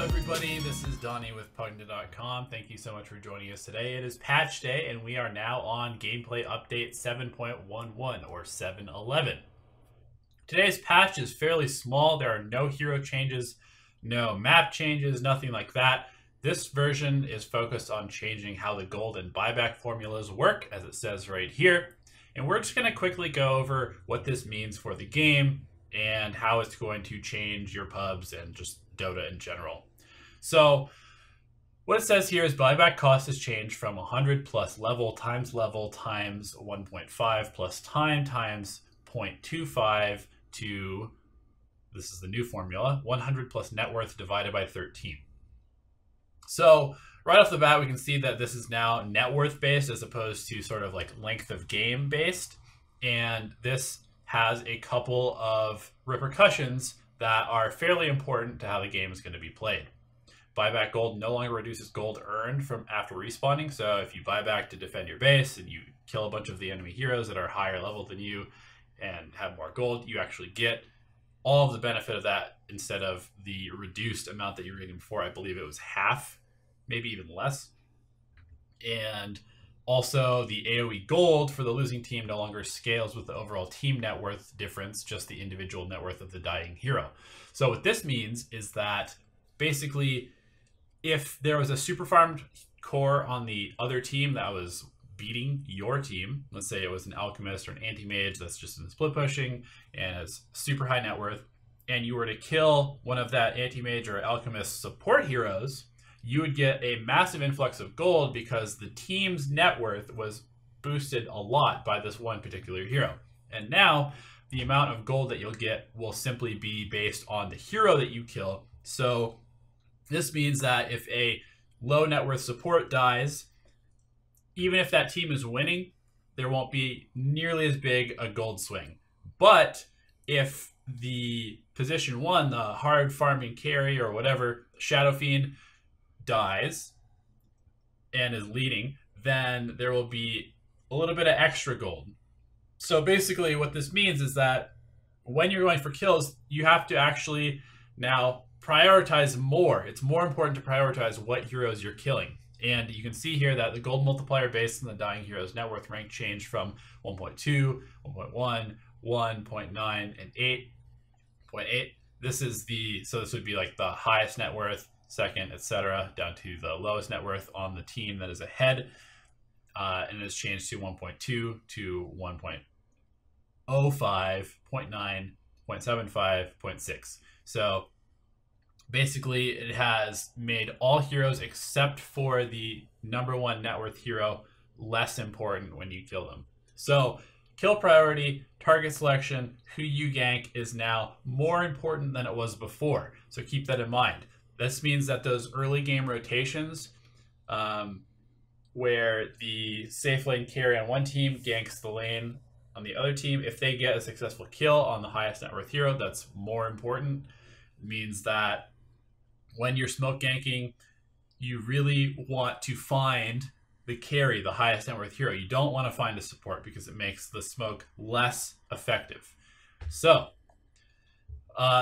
everybody, this is Donnie with Pvgna.com. Thank you so much for joining us today. It is patch day and we are now on gameplay update 7.11 or 7.11. Today's patch is fairly small. There are no hero changes, no map changes, nothing like that. This version is focused on changing how the gold and buyback formulas work, as it says right here. And we're just going to quickly go over what this means for the game and how it's going to change your pubs and just Dota in general. So what it says here is buyback cost has changed from 100 plus level times 1.5 plus time times 0.25 to, this is the new formula, 100 plus net worth divided by 13. So right off the bat, we can see that this is now net worth based as opposed to sort of like length of game based. And this has a couple of repercussions that are fairly important to how the game is going to be played. Buyback gold no longer reduces gold earned from after respawning. So if you buy back to defend your base and you kill a bunch of the enemy heroes that are higher level than you and have more gold, you actually get all of the benefit of that instead of the reduced amount that you were getting before. I believe it was half, maybe even less. And also the AoE gold for the losing team no longer scales with the overall team net worth difference, just the individual net worth of the dying hero. So what this means is that basically if there was a super farmed core on the other team that was beating your team, let's say it was an alchemist or an anti-mage that's just in split pushing and has super high net worth, and you were to kill one of that anti-mage or alchemist support heroes, you would get a massive influx of gold because the team's net worth was boosted a lot by this one particular hero. And now the amount of gold that you'll get will simply be based on the hero that you kill. So this means that if a low net worth support dies, even if that team is winning, there won't be nearly as big a gold swing. But if the position one, the hard farming carry or whatever, Shadow Fiend, dies and is leading, then there will be a little bit of extra gold. So basically what this means is that when you're going for kills, you have to actually now prioritize more. It's more important to prioritize what heroes you're killing. And you can see here that the gold multiplier based on the dying hero's net worth rank changed from 1.2, 1.1, 1.9, and 8.8. This is so this would be like the highest net worth, second, etc., down to the lowest net worth on the team that is ahead. And it's changed to 1.2 to 1.05, 0.9, 0.75, 0.6. So basically it has made all heroes except for the number one net worth hero less important when you kill them. So kill priority, target selection, who you gank is now more important than it was before. So keep that in mind. This means that those early game rotations where the safe lane carry on one team ganks the lane on the other team, if they get a successful kill on the highest net worth hero, that's more important. It means that when you're smoke ganking, you really want to find the carry, the highest net worth hero. You don't want to find a support because it makes the smoke less effective. So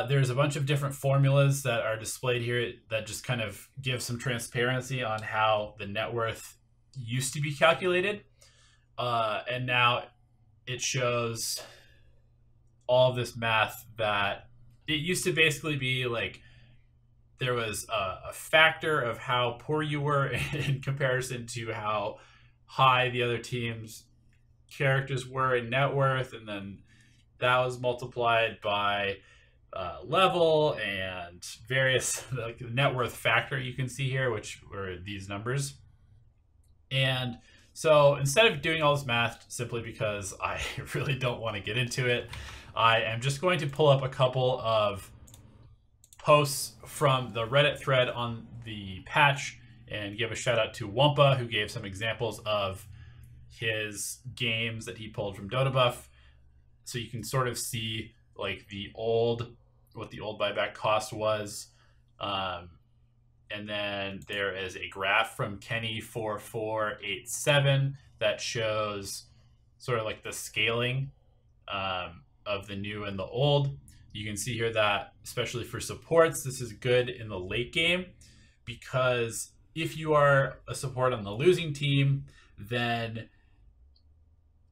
there's a bunch of different formulas that are displayed here that just kind of give some transparency on how the net worth used to be calculated. And now it shows all of this math that it used to basically be like there was a factor of how poor you were in comparison to how high the other team's characters were in net worth. And then that was multiplied by level and various like net worth factor you can see here, which were these numbers. And so instead of doing all this math simply because I really don't want to get into it, I am just going to pull up a couple of posts from the Reddit thread on the patch and give a shout out to Wampa, who gave some examples of his games that he pulled from Dota Buff. So you can sort of see like what the old buyback cost was. And then there is a graph from Kenny4487 that shows sort of like the scaling of the new and the old. You can see here that, especially for supports, this is good in the late game, because if you are a support on the losing team, then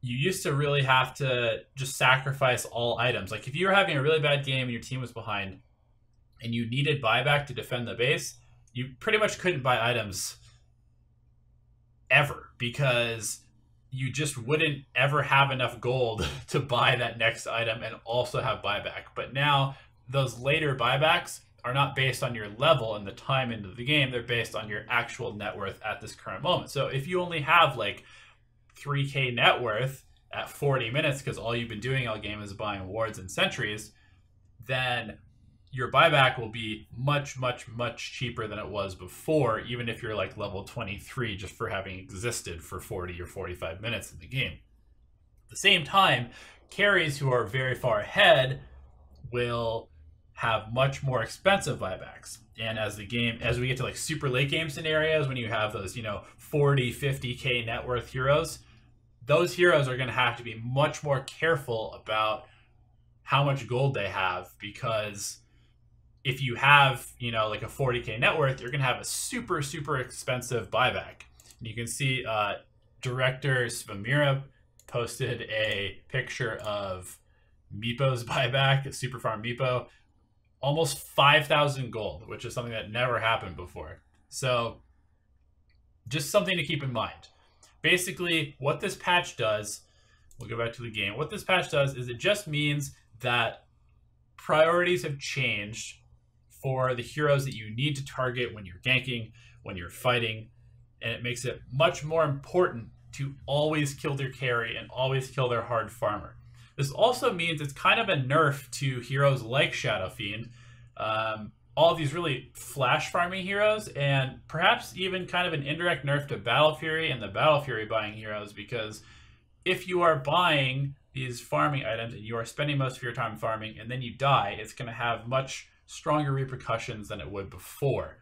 you used to really have to just sacrifice all items. Like if you were having a really bad game and your team was behind and you needed buyback to defend the base, you pretty much couldn't buy items ever, because you just wouldn't ever have enough gold to buy that next item and also have buyback. But now those later buybacks are not based on your level and the time into the game. They're based on your actual net worth at this current moment. So if you only have like 3K net worth at 40 minutes because all you've been doing all game is buying wards and sentries, then your buyback will be much, much, much cheaper than it was before, even if you're like level 23 just for having existed for 40 or 45 minutes in the game. At the same time, carries who are very far ahead will have much more expensive buybacks. And as we get to like super late game scenarios, when you have those, 40, 50K net worth heroes, those heroes are going to have to be much more careful about how much gold they have, because if you have, like a 40K net worth, you're going to have a super, super expensive buyback. And you can see director Pvgna posted a picture of Meepo's buyback, a super farm Meepo, almost 5,000 gold, which is something that never happened before. So just something to keep in mind. Basically, what this patch does, we'll go back to the game. What this patch does is it just means that priorities have changed for the heroes that you need to target when you're ganking, when you're fighting, and it makes it much more important to always kill their carry and always kill their hard farmer. This also means it's kind of a nerf to heroes like Shadow Fiend, all of these really flash farming heroes, and perhaps even kind of an indirect nerf to Battle Fury and the Battle Fury buying heroes, because if you are buying these farming items and you are spending most of your time farming and then you die, it's going to have much stronger repercussions than it would before.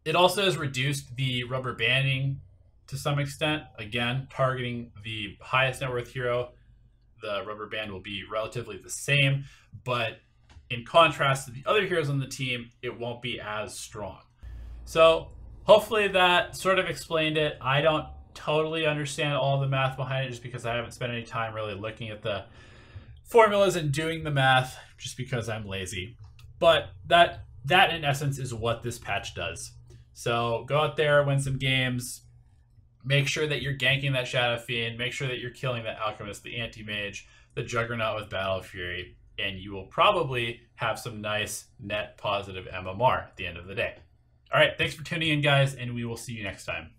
It also has reduced the rubber banding to some extent. Again, targeting the highest net worth hero, the rubber band will be relatively the same, but in contrast to the other heroes on the team, it won't be as strong. So hopefully that sort of explained it. I don't totally understand all the math behind it, just because I haven't spent any time really looking at the formulas and doing the math, just because I'm lazy. But that in essence is what this patch does. So go out there, win some games, make sure that you're ganking that Shadow Fiend, make sure that you're killing that Alchemist, the Anti-Mage, the Juggernaut with Battle Fury, and you will probably have some nice net positive MMR at the end of the day. All right, thanks for tuning in, guys, and we will see you next time.